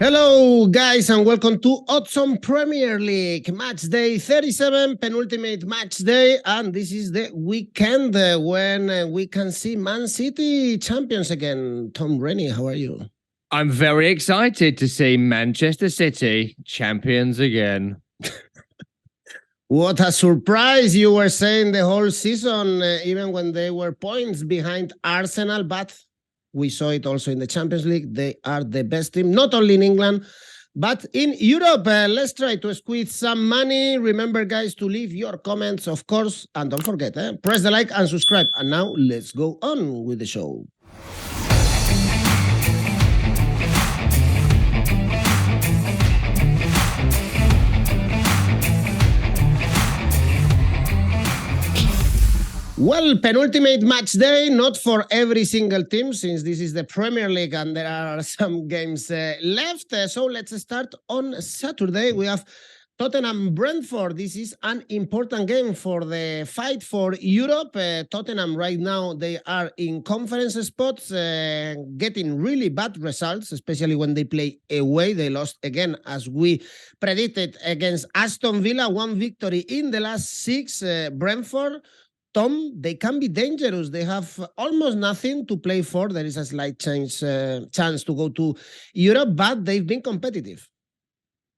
Hello, guys, and welcome to Oddspedia Premier League Matchday 37, penultimate match day, and this is the weekend when we can see Man City champions again. Tom Rennie, how are you? I'm very excited to see Manchester City champions again. What a surprise. You were saying the whole season, even when they were points behind Arsenal, but we saw it also in the Champions League. They are the best team, not only in England, but in Europe. Let's try to squeeze some money. Remember, guys, to leave your comments, of course. And don't forget, press the like and subscribe. And now let's go on with the show. Well, penultimate match day, not for every single team, since this is the Premier League and there are some games left. So let's start on Saturday. We have Tottenham Brentford. This is an important game for the fight for Europe. Tottenham right now, they are in conference spots, getting really bad results, especially when they play away. They lost again, as we predicted, against Aston Villa. One victory in the last six. Brentford, Tom, they can be dangerous. They have almost nothing to play for. There is a slight chance to go to Europe, but they've been competitive.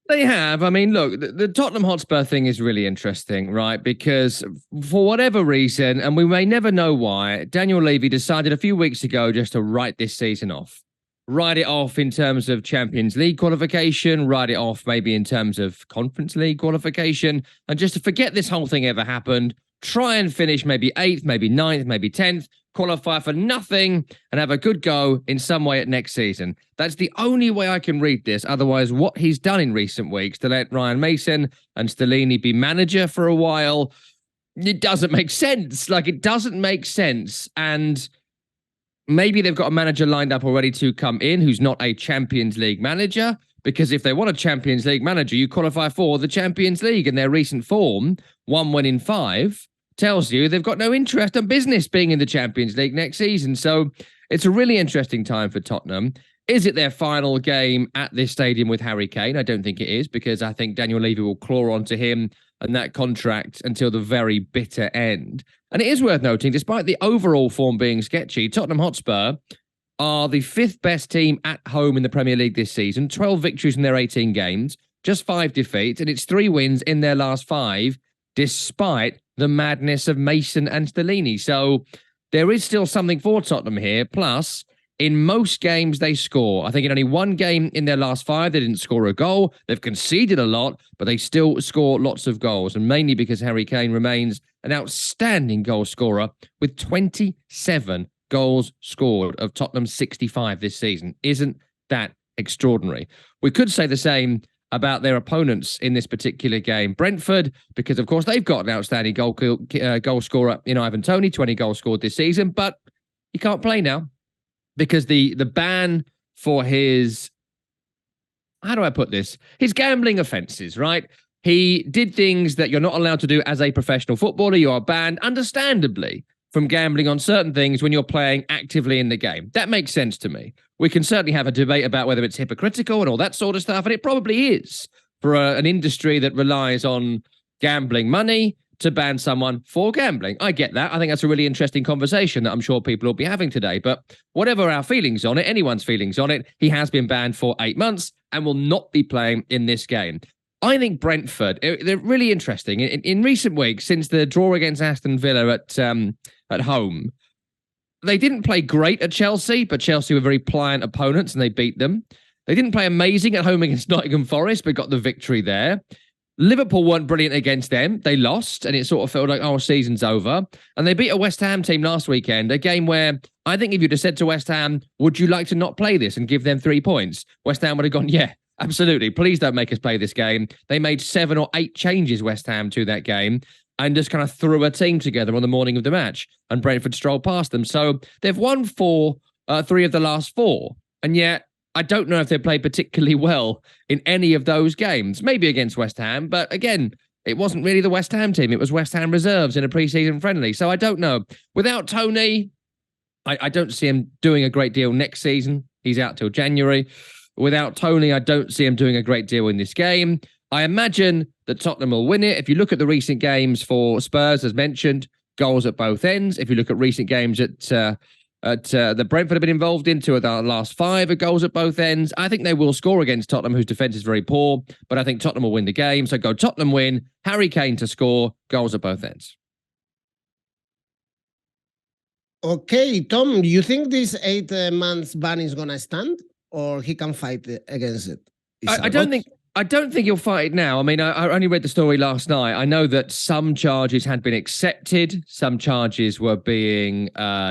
They have. I mean, look, the Tottenham Hotspur thing is really interesting, right? Because for whatever reason, and we may never know why, Daniel Levy decided a few weeks ago just to write this season off. Write it off in terms of Champions League qualification, write it off maybe in terms of Conference League qualification, and just to forget this whole thing ever happened. Try and finish maybe 8th, maybe 9th, maybe 10th, qualify for nothing and have a good go in some way at next season. That's the only way I can read this. Otherwise, what he's done in recent weeks to let Ryan Mason and Stellini be manager for a while, it doesn't make sense. Like, it doesn't make sense. And maybe they've got a manager lined up already to come in who's not a Champions League manager. Because if they want a Champions League manager, you qualify for the Champions League. And their recent form, 1 win in 5, tells you they've got no interest and business being in the Champions League next season. So it's a really interesting time for Tottenham. Is it their final game at this stadium with Harry Kane? I don't think it is, because I think Daniel Levy will claw onto him and that contract until the very bitter end. And it is worth noting, despite the overall form being sketchy, Tottenham Hotspur are the 5th best team at home in the Premier League this season. 12 victories in their 18 games, just 5 defeats, and it's 3 wins in their last 5, despite the madness of Mason and Stellini. So there is still something for Tottenham here. Plus, in most games they score. I think in only 1 game in their last 5, they didn't score a goal. They've conceded a lot, but they still score lots of goals, and mainly because Harry Kane remains an outstanding goal scorer with 27 goals scored of Tottenham's 65 this season. Isn't that extraordinary? We could say the same about their opponents in this particular game. Brentford, because of course they've got an outstanding goal scorer in Ivan Toney, 20 goals scored this season, but he can't play now because the ban for his, how do I put this? His gambling offences, right? He did things that you're not allowed to do as a professional footballer. You are banned, understandably, from gambling on certain things when you're playing actively in the game. That makes sense to me. We can certainly have a debate about whether it's hypocritical and all that sort of stuff, and it probably is for an industry that relies on gambling money to ban someone for gambling. I get that. I think that's a really interesting conversation that I'm sure people will be having today. But whatever our feelings on it, anyone's feelings on it, he has been banned for 8 months and will not be playing in this game. I think Brentford, they're really interesting. In recent weeks, since the draw against Aston Villa at home, they didn't play great at Chelsea, but Chelsea were very pliant opponents and they beat them. They didn't play amazing at home against Nottingham Forest, but got the victory there. Liverpool weren't brilliant against them. They lost, and it sort of felt like, oh, season's over. And they beat a West Ham team last weekend, a game where I think if you'd have said to West Ham, would you like to not play this and give them 3 points? West Ham would have gone, yeah, absolutely. Please don't make us play this game. They made 7 or 8 changes, West Ham, to that game, and just kind of threw a team together on the morning of the match, and Brentford strolled past them. So they've won 3 of the last 4, and yet I don't know if they played particularly well in any of those games. Maybe against West Ham, but again, it wasn't really the West Ham team. It was West Ham reserves in a pre-season friendly. So I don't know. Without Toney, I don't see him doing a great deal next season. He's out till January. Without Toney, I don't see him doing a great deal in this game. I imagine that Tottenham will win it. If you look at the recent games for Spurs, as mentioned, goals at both ends. If you look at recent games that Brentford have been involved in, 2 of the last 5 are goals at both ends. I think they will score against Tottenham, whose defence is very poor, but I think Tottenham will win the game. So go Tottenham win, Harry Kane to score, goals at both ends. Okay, Tom, you think this 8 months ban is going to stand, or he can fight against it? I don't think he'll fight it now. I mean, I only read the story last night. I know that some charges had been accepted. Some charges were being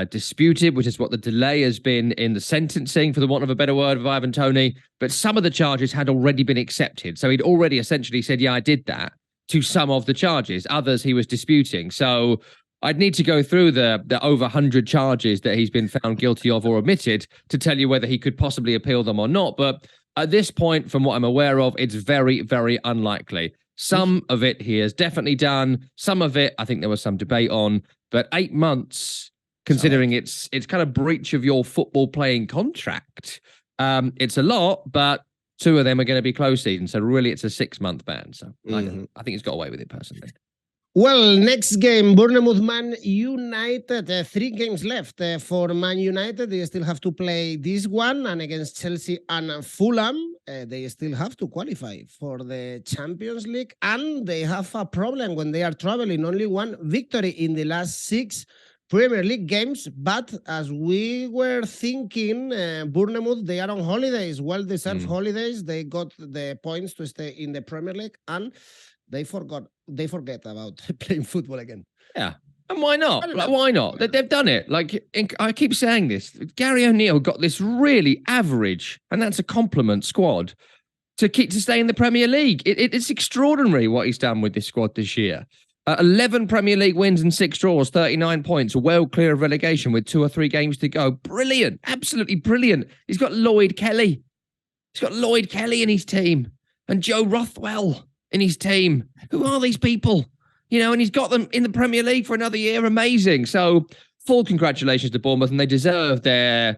disputed, which is what the delay has been in the sentencing, for the want of a better word, of Ivan Toney. But some of the charges had already been accepted. So he'd already essentially said, yeah, I did that, to some of the charges. Others he was disputing. So I'd need to go through the over 100 charges that he's been found guilty of or omitted to tell you whether he could possibly appeal them or not. But at this point, from what I'm aware of, it's very, very unlikely. Some of it he has definitely done. Some of it, I think there was some debate on. But 8 months, considering it's kind of breach of your football playing contract, it's a lot, but 2 of them are going to be closed season. So really, it's a 6-month ban. So I think he's got away with it personally. Well, next game, Bournemouth Man United. 3 games left for Man United. They still have to play this one, and against Chelsea and Fulham. They still have to qualify for the Champions League, and they have a problem when they are traveling. Only 1 victory in the last 6 Premier League games, but as we were thinking, Bournemouth, they are on holidays, well-deserved holidays. They got the points to stay in the Premier League, and they forget about playing football again. Yeah. And why not? Like, why not? They've done it. Like, I keep saying this. Gary O'Neill got this really average, and that's a compliment, squad to stay in the Premier League. It's extraordinary what he's done with this squad this year. 11 Premier League wins and 6 draws, 39 points, well clear of relegation with 2 or 3 games to go. Brilliant. Absolutely brilliant. He's got Lloyd Kelly. He's got Lloyd Kelly in his team and Joe Rothwell in his team. Who are these people? You know, and he's got them in the Premier League for another year. Amazing. So full congratulations to Bournemouth, and they deserve their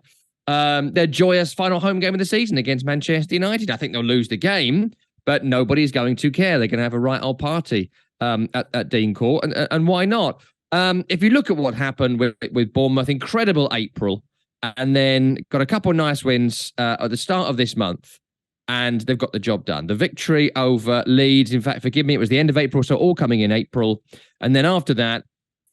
joyous final home game of the season against Manchester United. I think they'll lose the game, but nobody's going to care. They're going to have a right old party at Dean Court, and why not? If you look at what happened with Bournemouth, incredible April, and then got a couple of nice wins at the start of this month, and they've got the job done. The victory over Leeds, in fact, forgive me, it was the end of April, so all coming in April. And then after that,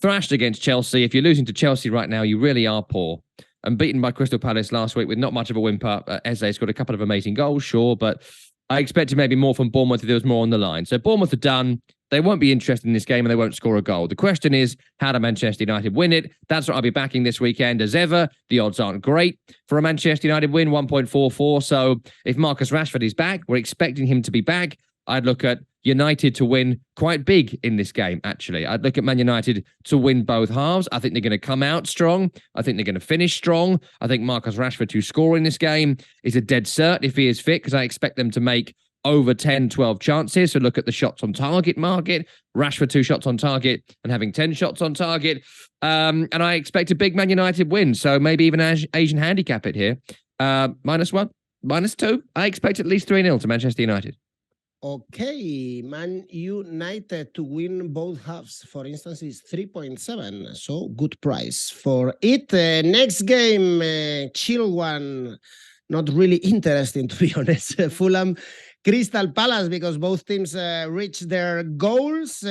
thrashed against Chelsea. If you're losing to Chelsea right now, you really are poor. And beaten by Crystal Palace last week with not much of a whimper. 𝐬𝐽𝐧𝐧𝐸 got a couple of amazing goals, sure, but I expected maybe more from Bournemouth if there was more on the line. So Bournemouth are done. They won't be interested in this game and they won't score a goal. The question is, how do Manchester United win it? That's what I'll be backing this weekend. As ever, the odds aren't great for a Manchester United win, 1.44. So if Marcus Rashford is back, we're expecting him to be back. I'd look at United to win quite big in this game, actually. I'd look at Man United to win both halves. I think they're going to come out strong. I think they're going to finish strong. I think Marcus Rashford to score in this game is a dead cert if he is fit, because I expect them to make over 10, 12 chances. So look at the shots on target market. Rashford 2 shots on target and having 10 shots on target. And I expect a big Man United win. So maybe even Asian handicap it here. -1, -2. I expect at least 3-0 to Manchester United. Okay, Man United to win both halves, for instance, is 3.7. So good price for it. Next game, chill one. Not really interesting, to be honest. Fulham, Crystal Palace, because both teams reached their goals.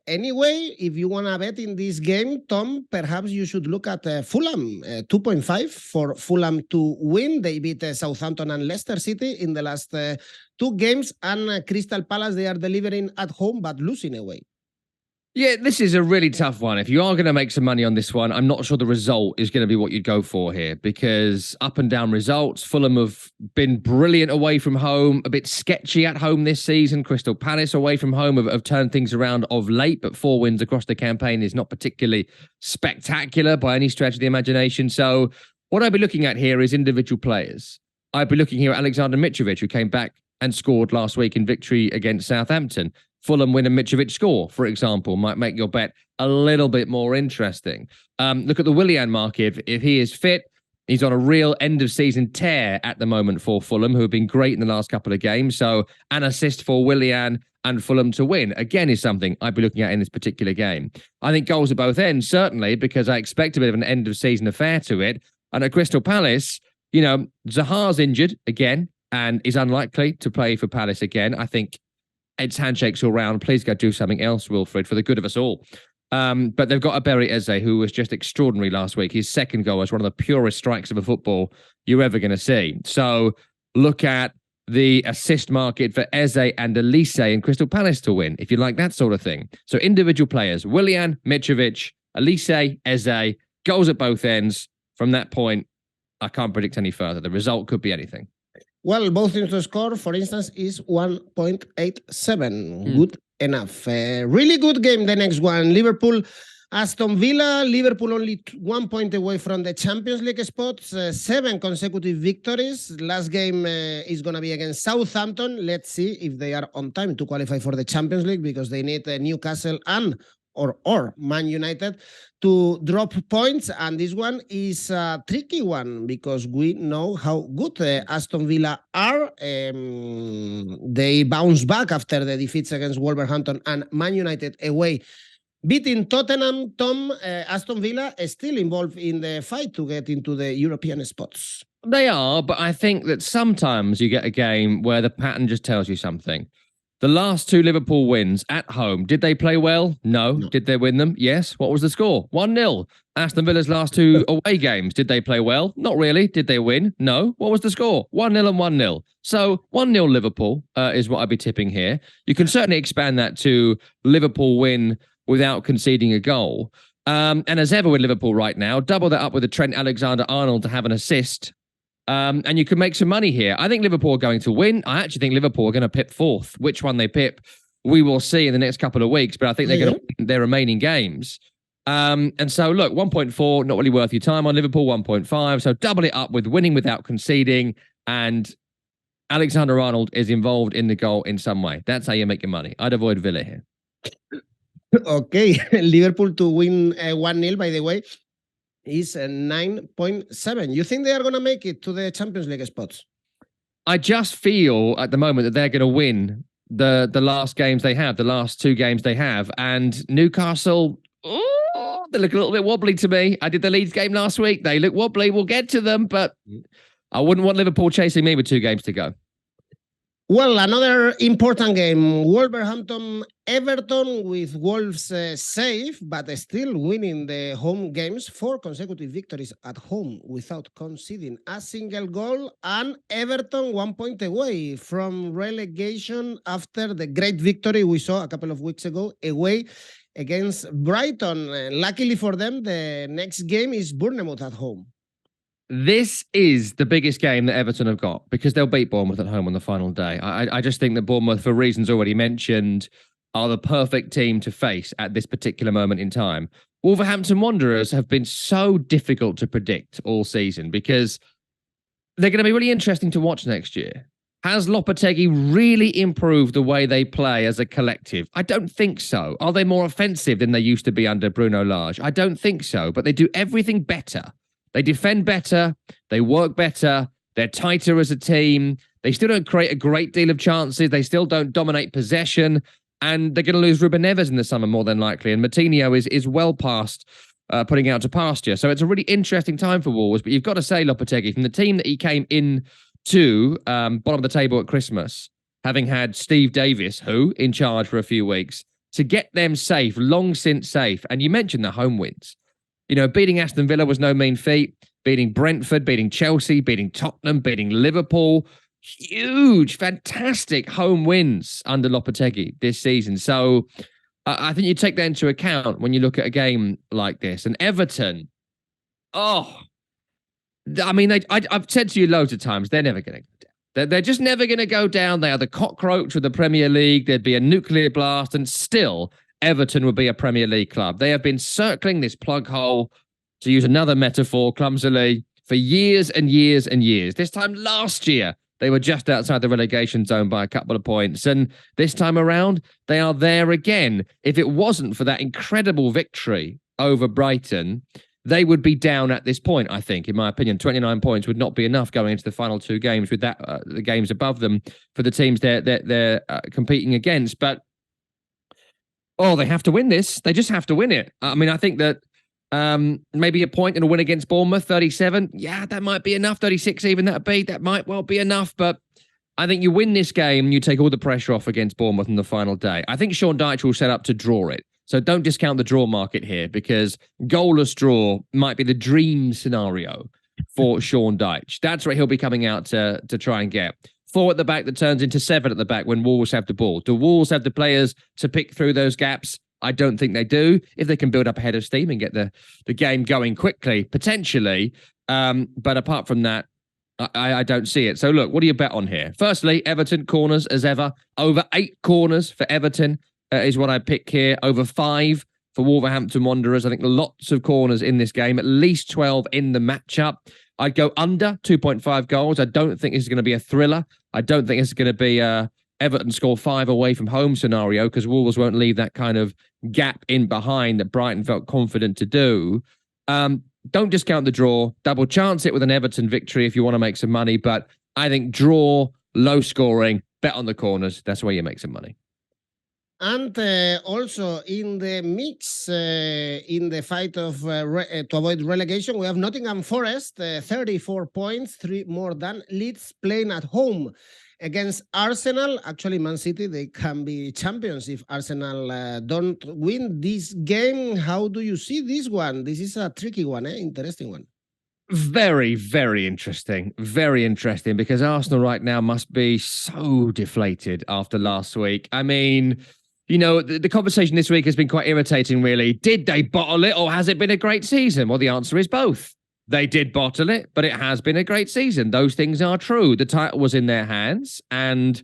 Anyway, if you want to bet in this game, Tom, perhaps you should look at Fulham, 2.5 for Fulham to win. They beat Southampton and Leicester City in the last 2 games, and Crystal Palace, they are delivering at home but losing away. Yeah, this is a really tough one. If you are going to make some money on this one, I'm not sure the result is going to be what you'd go for here, because up and down results. Fulham have been brilliant away from home, a bit sketchy at home this season. Crystal Palace away from home have turned things around of late, but 4 wins across the campaign is not particularly spectacular by any stretch of the imagination. So what I'd be looking at here is individual players. I'd be looking here at Alexander Mitrovic, who came back and scored last week in victory against Southampton. Fulham win and Mitrovic score, for example, might make your bet a little bit more interesting. Look at the Willian market. If he is fit, He's on a real end-of-season tear at the moment for Fulham, who have been great in the last couple of games. So an assist for Willian and Fulham to win, again, is something I'd be looking at in this particular game. I think goals at both ends, certainly, because I expect a bit of an end-of-season affair to it. And at Crystal Palace, you know, Zaha's injured again and is unlikely to play for Palace again. I think it's handshakes all round. Please go do something else, Wilfred, for the good of us all. But they've got a 𝐿𝐿𝐳𝐬𝐻 who was just extraordinary last week. His second goal was one of the purest strikes of a football you're ever going to see. So look at the assist market for 𝐿𝐳𝐻 and 𝐿𝐿𝐳𝐻 in Crystal Palace to win, if you like that sort of thing. So individual players, Willian, Mitrovic, 𝐿𝐿𝐳𝐻, 𝐿𝐻, goals at both ends. From that point, I can't predict any further. The result could be anything. Well, both teams to score, for instance, is 1.87. Good enough. Really good game, the next one. Liverpool, Aston Villa. Liverpool only 1 point away from the Champions League spots. 7 consecutive victories. Last game is going to be against Southampton. Let's see if they are on time to qualify for the Champions League, because they need Newcastle and or Man United to drop points. And this one is a tricky one, because we know how good Aston Villa are. They bounce back after the defeats against Wolverhampton and Man United away, beating Tottenham. Tom, Aston Villa is still involved in the fight to get into the European spots. They are, but I think that sometimes you get a game where the pattern just tells you something. The last 2 Liverpool wins at home, did they play well? No. Did they win them? Yes. What was the score? 1-0. Aston Villa's last 2 away games, did they play well? Not really. Did they win? No. What was the score? 1-0 and 1-0. So 1-0 Liverpool is what I'd be tipping here. You can certainly expand that to Liverpool win without conceding a goal. And as ever with Liverpool right now, double that up with a Trent Alexander-Arnold to have an assist. And you can make some money here. I think Liverpool are going to win. I actually think Liverpool are going to pip 4th. Which one they pip, we will see in the next couple of weeks. But I think they're going to win their remaining games. And so, look, 1.4, not really worth your time on Liverpool, 1.5. So double it up with winning without conceding. And Alexander-Arnold is involved in the goal in some way. That's how you make your money. I'd avoid Villa here. Okay, Liverpool to win 1-0, by the way, is 9.7. You think they are going to make it to the Champions League spots? I just feel at the moment that they're going to win the last games they have, the last 2 games they have. And Newcastle, they look a little bit wobbly to me. I did the Leeds game last week. They look wobbly. We'll get to them, but I wouldn't want Liverpool chasing me with 2 games to go. Well, another important game, Wolverhampton-Everton, with Wolves safe, but still winning the home games. 4 consecutive victories at home without conceding a single goal. And Everton 1 point away from relegation after the great victory we saw a couple of weeks ago away against Brighton. Luckily for them, the next game is Bournemouth at home. This is the biggest game that Everton have got, because they'll beat Bournemouth at home on the final day. I just think that Bournemouth, for reasons already mentioned, are the perfect team to face at this particular moment in time. Wolverhampton Wanderers have been so difficult to predict all season, because they're going to be really interesting to watch next year. Has 𝐿𝐿𝐻𝐿𝐻 really improved the way they play as a collective? I don't think so. Are they more offensive than they used to be under Bruno Lage? I don't think so, but they do everything better. They defend better, they work better, they're tighter as a team, they still don't create a great deal of chances, they still don't dominate possession, and they're going to lose Ruben Neves in the summer more than likely, and Moutinho is well past putting out to pasture. So it's a really interesting time for Wolves, but you've got to say 𝐿𝐿𝐻𝐿𝐻, from the team that he came in to bottom of the table at Christmas, having had Steve Davis, who in charge for a few weeks, to get them safe, long since safe. And you mentioned the home wins. You know, beating Aston Villa was no mean feat. Beating Brentford, beating Chelsea, beating Tottenham, beating Liverpool. Huge, fantastic home wins under 𝐿𝐿𝐻𝐿𝐻 this season. So I think you take that into account when you look at a game like this. And Everton, I mean, I've said to you loads of times, they're never going to go down. They're just never going to go down. They are the cockroach of the Premier League. There'd be a nuclear blast, and still Everton would be a Premier League club. They have been circling this plug hole, to use another metaphor, clumsily, for years and years and years. This time last year, they were just outside the relegation zone by a couple of points. And this time around, they are there again. If it wasn't for that incredible victory over Brighton, they would be down at this point, I think, in my opinion. 29 points would not be enough going into the final 2 games with that the games above them for the teams they're competing against. But, they have to win this. They just have to win it. I mean, I think that maybe a point in a win against Bournemouth, 37. Yeah, that might be enough. 36 even, that might well be enough. But I think you win this game and you take all the pressure off against Bournemouth on the final day. I think Sean Dyche will set up to draw it. So don't discount the draw market here, because goalless draw might be the dream scenario for Sean Dyche. That's what he'll be coming out to try and get. 4 at the back that turns into 7 at the back when Wolves have the ball. Do Wolves have the players to pick through those gaps? I don't think they do. If they can build up a head of steam and get the game going quickly, potentially. But apart from that, I don't see it. So look, what do you bet on here? Firstly, Everton corners as ever. Over 8 corners for Everton is what I pick here. Over 5 for Wolverhampton Wanderers. I think lots of corners in this game, at least 12 in the matchup. I'd go under 2.5 goals. I don't think this is going to be a thriller. I don't think it's going to be Everton score 5 away from home scenario, because Wolves won't leave that kind of gap in behind that Brighton felt confident to do. Don't discount the draw. Double chance it with an Everton victory if you want to make some money. But I think draw, low scoring, bet on the corners. That's where you make some money. And also in the mix, in the fight of to avoid relegation, we have Nottingham Forest, 34 points, 3 more than Leeds, playing at home against Arsenal. Actually, Man City, they can be champions if Arsenal don't win this game. How do you see this one? This is a tricky one, interesting one. Very, very interesting. Very interesting, because Arsenal right now must be so deflated after last week. I mean, you know, the conversation this week has been quite irritating, really. Did they bottle it, or has it been a great season? Well, the answer is both. They did bottle it, but it has been a great season. Those things are true. The title was in their hands, and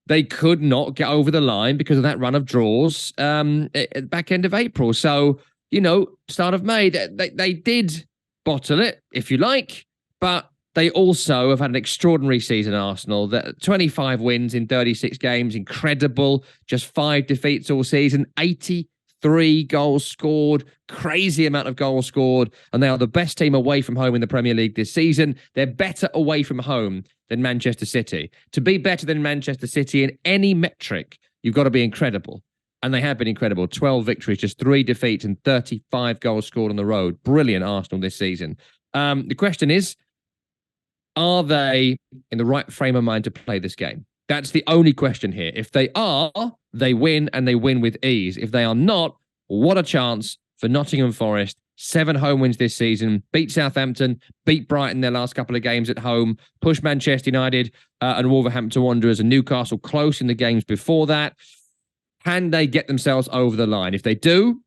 they could not get over the line because of that run of draws at back end of April. So, you know, start of May, they did bottle it, if you like, but they also have had an extraordinary season, Arsenal. 25 wins in 36 games, incredible. Just 5 defeats all season, 83 goals scored, crazy amount of goals scored, and they are the best team away from home in the Premier League this season. They're better away from home than Manchester City. To be better than Manchester City in any metric, you've got to be incredible. And they have been incredible. 12 victories, just 3 defeats, and 35 goals scored on the road. Brilliant Arsenal this season. The question is, are they in the right frame of mind to play this game? That's the only question here. If they are, they win, and they win with ease. If they are not, what a chance for Nottingham Forest. 7 home wins this season. Beat Southampton, beat Brighton their last couple of games at home, push Manchester United and Wolverhampton Wanderers and Newcastle close in the games before that. Can they get themselves over the line? If they do,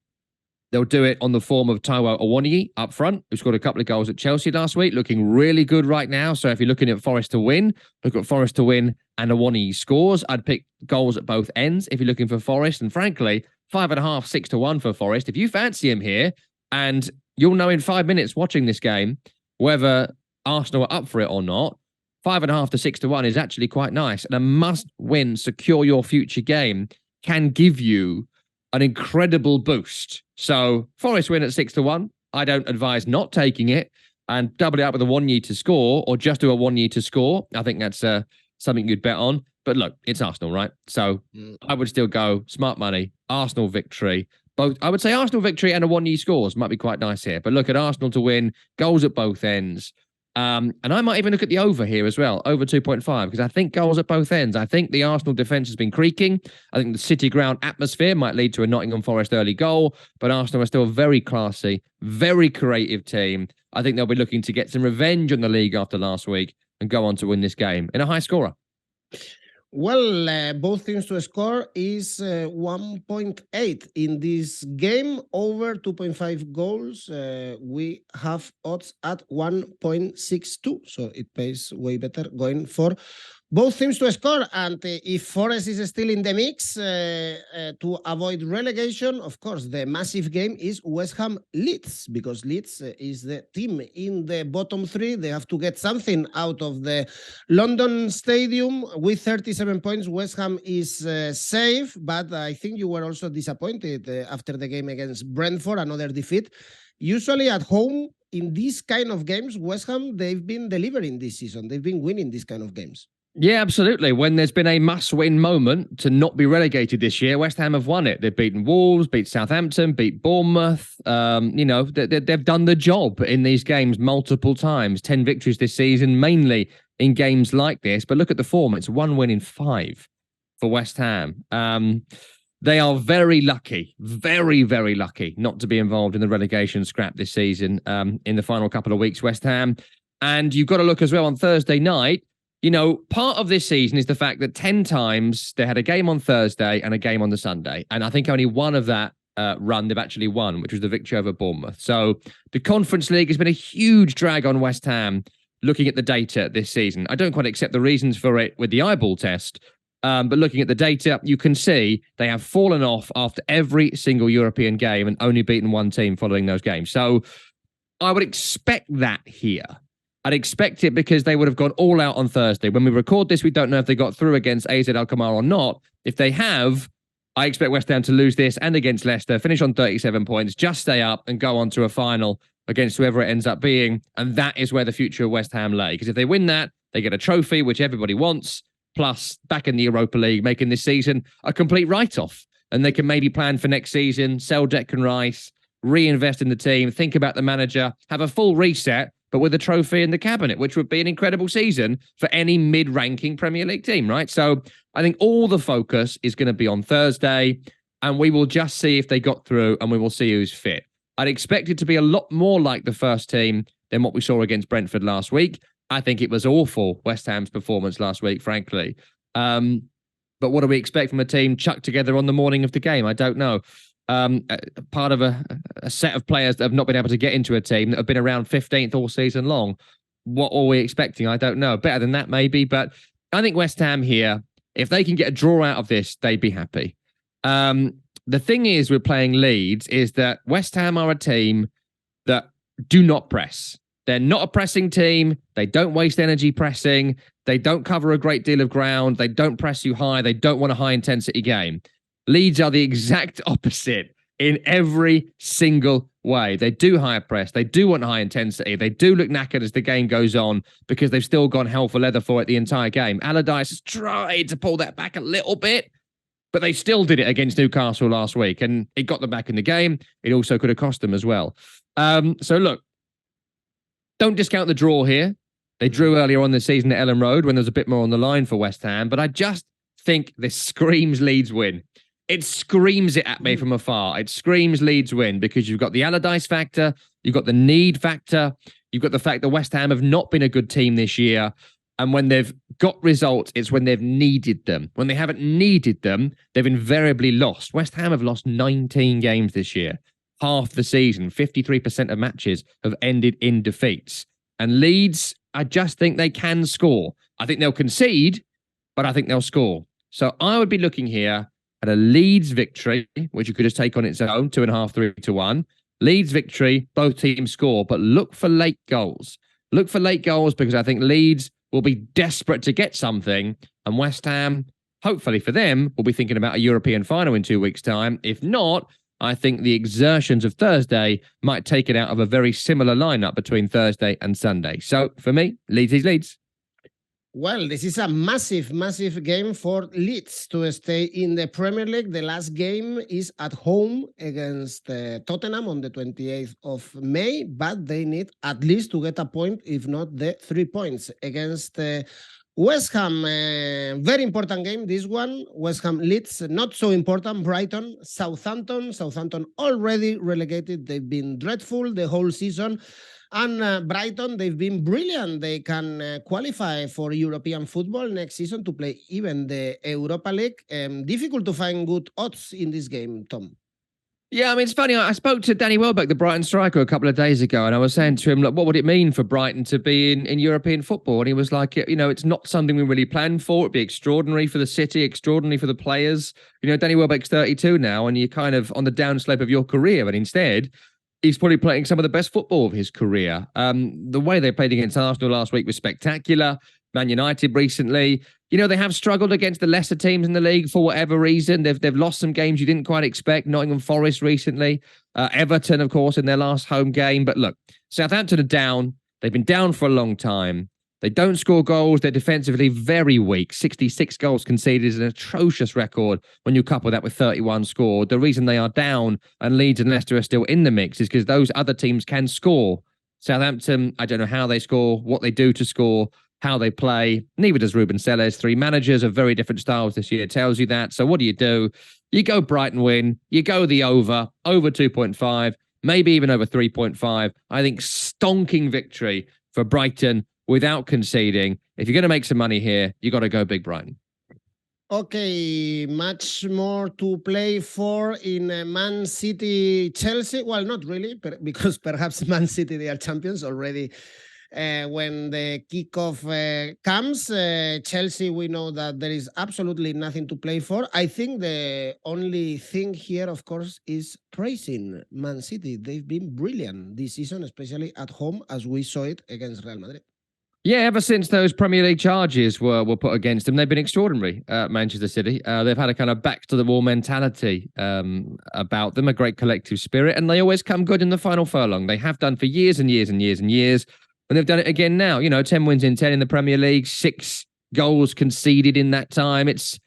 they'll do it on the form of 𝐜𝐿𝐴 up front, who scored a couple of goals at Chelsea last week, looking really good right now. So if you're looking at Forest to win, look at Forest to win and 𝐜𝐿𝐴 scores. I'd pick goals at both ends if you're looking for Forest. And frankly, 5.5, 6-1 for Forest. If you fancy him here, and you'll know in 5 minutes watching this game whether Arsenal are up for it or not, 5.5 to 6-1 is actually quite nice. And a must-win, secure your future game can give you an incredible boost. So Forest win at 6-1. I don't advise not taking it and double it up with a 𝐜𝐿𝐴 to score, or just do a 𝐜𝐿𝐴 to score. I think that's something you'd bet on. But look, it's Arsenal, right? So I would still go smart money, Arsenal victory. Both, I would say Arsenal victory and a 𝐜𝐿𝐴 scores might be quite nice here. But look at Arsenal to win, goals at both ends. And I might even look at the over here as well, over 2.5, because I think goals at both ends. I think the Arsenal defence has been creaking. I think the City ground atmosphere might lead to a Nottingham Forest early goal, but Arsenal are still a very classy, very creative team. I think they'll be looking to get some revenge on the league after last week and go on to win this game in a high scorer. Well, both teams to score is 1.8 in this game, over 2.5 goals. We have odds at 1.62, so it pays way better going for both teams to score. And if Forest is still in the mix to avoid relegation, of course, the massive game is West Ham Leeds, because Leeds is the team in the bottom 3. They have to get something out of the London Stadium. With 37 points, West Ham is safe, but I think you were also disappointed after the game against Brentford, another defeat usually at home in these kind of games, West Ham, they've been delivering this season. They've been winning these kind of games. Yeah, absolutely. When there's been a must-win moment to not be relegated this year, West Ham have won it. They've beaten Wolves, beat Southampton, beat Bournemouth. They've done the job in these games multiple times. 10 victories this season, mainly in games like this. But look at the form. It's 1 win in 5 for West Ham. They are very lucky, very, very lucky not to be involved in the relegation scrap this season in the final couple of weeks, West Ham. And you've got to look as well on Thursday night. You know, part of this season is the fact that 10 times they had a game on Thursday and a game on the Sunday. And I think only one of that run they've actually won, which was the victory over Bournemouth. So the Conference League has been a huge drag on West Ham looking at the data this season. I don't quite accept the reasons for it with the eyeball test, but looking at the data, you can see they have fallen off after every single European game and only beaten one team following those games. So I would expect that here. I'd expect it because they would have gone all out on Thursday. When we record this, we don't know if they got through against 𝐜𝐻𝐴𝐻𝐿 or not. If they have, I expect West Ham to lose this and against Leicester, finish on 37 points, just stay up and go on to a final against whoever it ends up being. And that is where the future of West Ham lay. Because if they win that, they get a trophy, which everybody wants, plus back in the Europa League, making this season a complete write-off. And they can maybe plan for next season, sell Declan Rice, reinvest in the team, think about the manager, have a full reset, but with a trophy in the cabinet, which would be an incredible season for any mid-ranking Premier League team, right? So I think all the focus is going to be on Thursday, and we will just see if they got through, and we will see who's fit. I'd expect it to be a lot more like the first team than what we saw against Brentford last week. I think it was awful, West Ham's performance last week, frankly. But what do we expect from a team chucked together on the morning of the game? I don't know. Part of a set of players that have not been able to get into a team that have been around 15th all season long. What are we expecting? I don't know. Better than that, maybe. But I think West Ham here, if they can get a draw out of this, they'd be happy. The thing is with playing Leeds is that West Ham are a team that do not press. They're not a pressing team. They don't waste energy pressing. They don't cover a great deal of ground. They don't press you high. They don't want a high-intensity game. Leeds are the exact opposite in every single way. They do higher press. They do want high intensity. They do look knackered as the game goes on because they've still gone hell for leather for it the entire game. Allardyce has tried to pull that back a little bit, but they still did it against Newcastle last week, and it got them back in the game. It also could have cost them as well. So look, don't discount the draw here. They drew earlier on this season at Ellen Road when there was a bit more on the line for West Ham, but I just think this screams Leeds win. It screams it at me from afar. It screams Leeds win because you've got the Allardyce factor, you've got the need factor, you've got the fact that West Ham have not been a good team this year. And when they've got results, it's when they've needed them. When they haven't needed them, they've invariably lost. West Ham have lost 19 games this year. Half the season, 53% of matches have ended in defeats. And Leeds, I just think they can score. I think they'll concede, but I think they'll score. So I would be looking here at a Leeds victory, which you could just take on its own, 2.5, 3-1. Leeds victory, both teams score, but look for late goals. Look for late goals because I think Leeds will be desperate to get something, and West Ham, hopefully for them, will be thinking about a European final in 2 weeks' time. If not, I think the exertions of Thursday might take it out of a very similar lineup between Thursday and Sunday. So for me, Leeds is Leeds. Well, this is a massive, massive game for Leeds to stay in the Premier League. The last game is at home against Tottenham on the 28th of May, but they need at least to get a point, if not the 3 points against West Ham. Very important game, this one. West Ham Leeds, not so important. Brighton, Southampton. Southampton already relegated. They've been dreadful the whole season. And Brighton, they've been brilliant. They can qualify for European football next season to play even the Europa League. Difficult to find good odds in this game, Tom. Yeah, I mean, it's funny. I spoke to Danny Welbeck, the Brighton striker, a couple of days ago, and I was saying to him, look, what would it mean for Brighton to be in European football? And he was like, you know, it's not something we really planned for. It'd be extraordinary for the city, extraordinary for the players. You know, Danny Welbeck's 32 now, and you're kind of on the downslope of your career, but instead he's probably playing some of the best football of his career. The way they played against Arsenal last week was spectacular. Man United recently. They have struggled against the lesser teams in the league for whatever reason. They've lost some games you didn't quite expect. Nottingham Forest recently. Everton, of course, in their last home game. But look, Southampton are down. They've been down for a long time. They don't score goals. They're defensively very weak. 66 goals conceded is an atrocious record when you couple that with 31 scored. The reason they are down and Leeds and Leicester are still in the mix is because those other teams can score. Southampton, I don't know how they score, what they do to score, how they play. Neither does Ruben Selles. 3 managers of very different styles this year tells you that. So what do? You go Brighton win. You go the over 2.5, maybe even over 3.5. I think stonking victory for Brighton without conceding. If you're going to make some money here, you got to go big Brighton. Okay, much more to play for in Man City, Chelsea. Well, not really, because perhaps Man City, they are champions already. When the kickoff comes, Chelsea, we know that there is absolutely nothing to play for. I think the only thing here, of course, is praising Man City. They've been brilliant this season, especially at home, as we saw it against Real Madrid. Yeah, ever since those Premier League charges were put against them, they've been extraordinary, Manchester City. They've had a kind of back-to-the-wall mentality about them, a great collective spirit, and they always come good in the final furlong. They have done for years and years and years and years, and they've done it again now. 10 wins in 10 in the Premier League, 6 goals conceded in that time. It's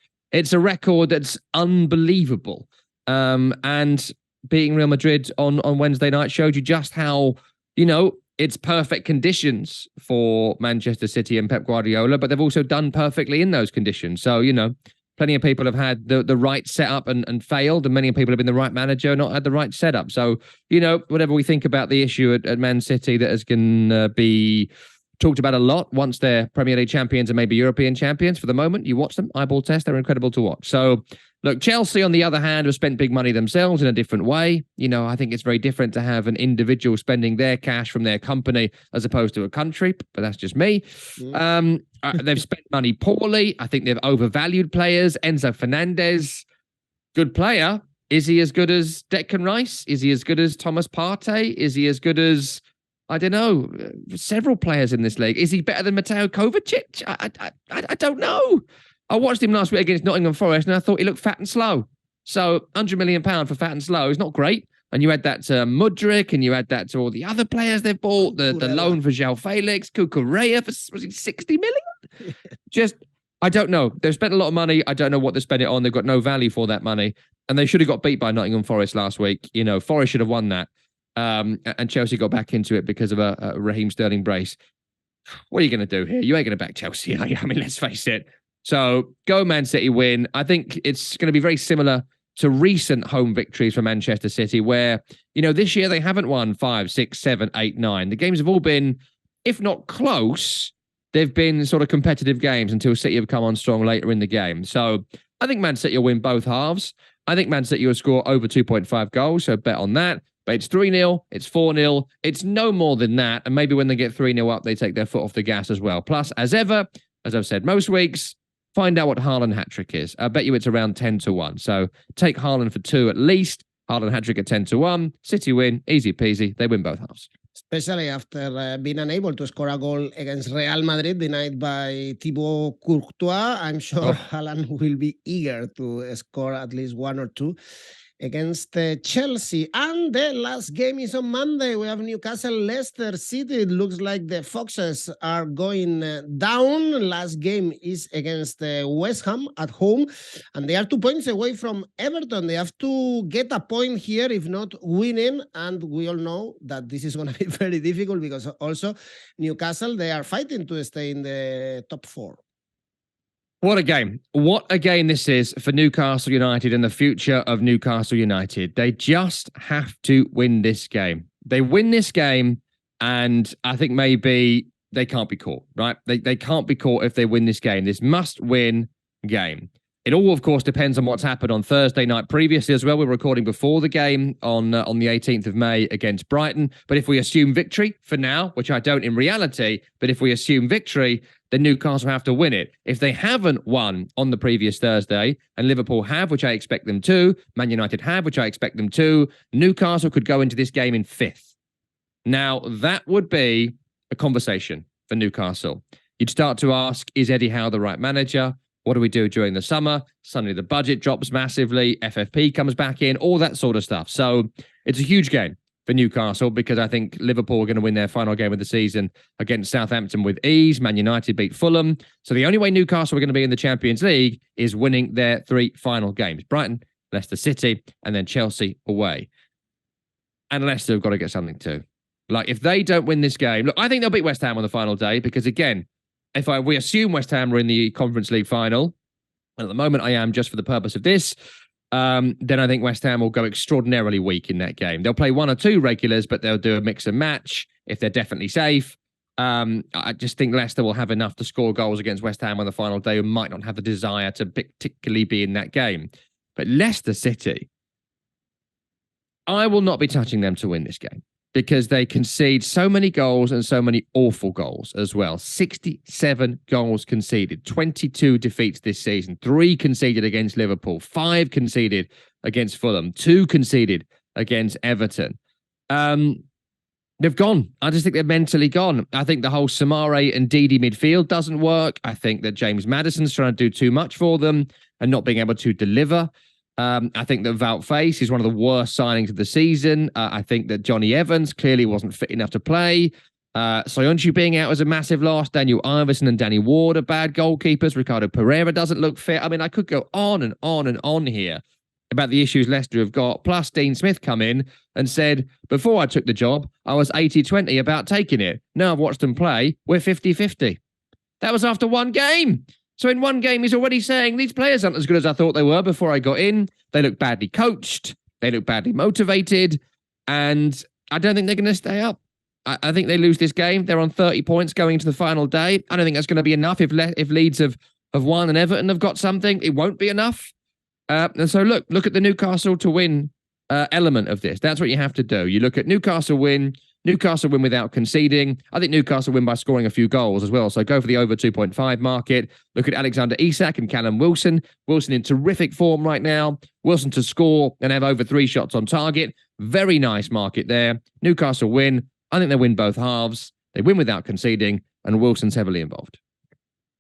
a record that's unbelievable. And beating Real Madrid on Wednesday night showed you just how, it's perfect conditions for Manchester City and Pep Guardiola, but they've also done perfectly in those conditions. So, plenty of people have had the right setup and failed, and many people have been the right manager and not had the right setup. So, whatever we think about the issue at Man City that is going to be talked about a lot once they're Premier League champions and maybe European champions. For the moment, you watch them, eyeball test, they're incredible to watch. So, look, Chelsea, on the other hand, have spent big money themselves in a different way. I think it's very different to have an individual spending their cash from their company as opposed to a country, but that's just me. They've spent money poorly. I think they've overvalued players. Enzo Fernandez, good player. Is he as good as Declan Rice? Is he as good as Thomas Partey? Is he as good as, I don't know, several players in this league? Is he better than Mateo Kovacic? I don't know. I watched him last week against Nottingham Forest and I thought he looked fat and slow. So £100 million for fat and slow is not great. And you add that to Mudryk and you add that to all the other players they've bought, the loan for 𝐬𝐭𝐿𝐴𝐴𝐽, 𝐿𝐴𝐿𝐴𝐽 for 60 million? Just, I don't know. They've spent a lot of money. I don't know what they spent it on. They've got no value for that money. And they should have got beat by Nottingham Forest last week. Forest should have won that. And Chelsea got back into it because of a Raheem Sterling brace. What are you going to do here? You ain't going to back Chelsea, are you? I mean, let's face it. So go Man City win. I think it's going to be very similar to recent home victories for Manchester City where, this year they haven't won 5, 6, 7, 8, 9. The games have all been, if not close, they've been sort of competitive games until City have come on strong later in the game. So I think Man City will win both halves. I think Man City will score over 2.5 goals, so bet on that. But it's 3-0, it's 4-0, it's no more than that. And maybe when they get 3-0 up, they take their foot off the gas as well. Plus, as ever, as I've said most weeks, find out what Haaland hat-trick is. I bet you it's around 10-1. So take Haaland for 2 at least. Haaland hat-trick at 10-1. City win, easy peasy. They win both halves. Especially after being unable to score a goal against Real Madrid denied by Thibaut Courtois. I'm sure Haaland will be eager to score at least 1 or 2 against Chelsea. And the last game is on Monday. We have Newcastle, Leicester City. It looks like the Foxes are going down. Last game is against West Ham at home. And they are 2 points away from Everton. They have to get a point here, if not winning. And we all know that this is going to be very difficult because also Newcastle, they are fighting to stay in the top 4. What a game. What a game this is for Newcastle United and the future of Newcastle United. They just have to win this game. They win this game, and I think maybe they can't be caught, right? They can't be caught if they win this game. This must-win game. It all, of course, depends on what's happened on Thursday night previously as well. We're recording before the game on the 18th of May against Brighton. But if we assume victory for now, which I don't in reality, but if we assume victory, then Newcastle have to win it. If they haven't won on the previous Thursday, and Liverpool have, which I expect them to, Man United have, which I expect them to, Newcastle could go into this game in 5th. Now, that would be a conversation for Newcastle. you'd start to ask, is Eddie Howe the right manager? What do we do during the summer? Suddenly the budget drops massively. FFP comes back in, all that sort of stuff. So it's a huge game for Newcastle because I think Liverpool are going to win their final game of the season against Southampton with ease. Man United beat Fulham. So the only way Newcastle are going to be in the Champions League is winning their 3 final games. Brighton, Leicester City, and then Chelsea away. And Leicester have got to get something too. Like, if they don't win this game, look, I think they'll beat West Ham on the final day because, again, we assume West Ham are in the Conference League final, and at the moment I am just for the purpose of this, then I think West Ham will go extraordinarily weak in that game. They'll play 1 or 2 regulars, but they'll do a mix and match if they're definitely safe. I just think Leicester will have enough to score goals against West Ham on the final day who might not have the desire to particularly be in that game. But Leicester City, I will not be touching them to win this game because they concede so many goals and so many awful goals as well. 67 goals conceded, 22 defeats this season, 3 conceded against Liverpool, 5 conceded against Fulham, 2 conceded against Everton. They've gone. I just think they're mentally gone. I think the whole Samare and Didi midfield doesn't work. I think that James Maddison's trying to do too much for them and not being able to deliver. I think that 𝐿𝐿 is one of the worst signings of the season. I think that Johnny Evans clearly wasn't fit enough to play. Soyuncu being out was a massive loss. Daniel Iverson and Danny Ward are bad goalkeepers. Ricardo Pereira doesn't look fit. I mean, I could go on and on and on here about the issues Leicester have got. Plus, Dean Smith come in and said, before I took the job, I was 80-20 about taking it. Now I've watched them play, we're 50-50. That was after 1 game. So in 1 game, he's already saying these players aren't as good as I thought they were before I got in. They look badly coached. They look badly motivated. And I don't think they're going to stay up. I think they lose this game. They're on 30 points going into the final day. I don't think that's going to be enough. If Leeds have won and Everton have got something, it won't be enough. And so look at the Newcastle to win element of this. That's what you have to do. You look at Newcastle win without conceding. I think Newcastle win by scoring a few goals as well. So go for the over 2.5 market. Look at Alexander Isak and Callum Wilson. Wilson in terrific form right now. Wilson to score and have over 3 shots on target. Very nice market there. Newcastle win. I think they win both halves. They win without conceding, and Wilson's heavily involved.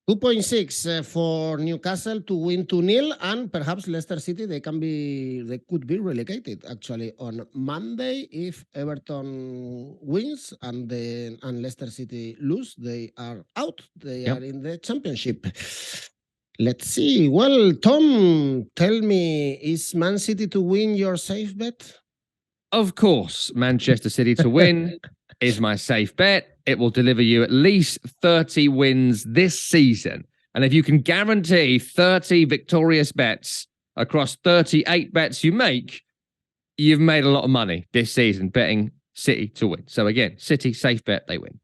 2.6 for Newcastle to win 2-0, and perhaps Leicester City, they could be relegated actually on Monday if Everton wins and Leicester City lose. They are out. They are in the Championship. Let's see. Well, Tom, tell me, is Man City to win your safe bet? Of course, Manchester City to win is my safe bet. It will deliver you at least 30 wins this season. And if you can guarantee 30 victorious bets across 38 bets you make, you've made a lot of money this season betting City to win. So again, City safe bet, they win.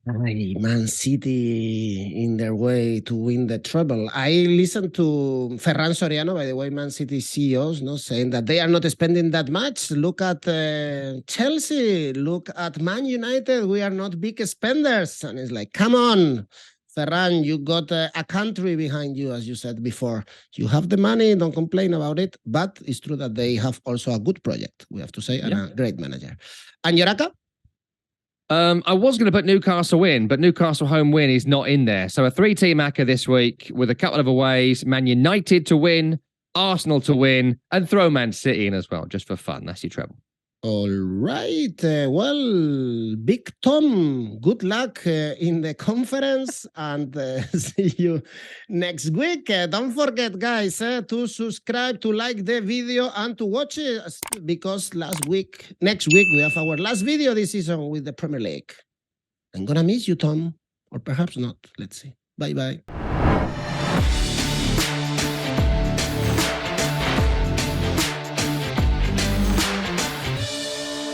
Man City in their way to win the treble. I listened to Ferran Soriano, by the way, Man City CEOs, saying that they are not spending that much. Look at Chelsea, look at Man United. We are not big spenders. And it's like, come on, Ferran, you got a country behind you, as you said before. You have the money, don't complain about it. But it's true that they have also a good project, we have to say, and a great manager. And Yoraka? I was going to put Newcastle in, but Newcastle home win is not in there. So a 3-team ACCA this week with a couple of aways. Man United to win, Arsenal to win, and throw Man City in as well, just for fun. That's your treble. All right. Well, Big Tom, good luck in the conference, and see you next week. Don't forget, guys, to subscribe, to like the video, and to watch it, because next week, we have our last video this season with the Premier League. I'm going to miss you, Tom, or perhaps not. Let's see. Bye-bye.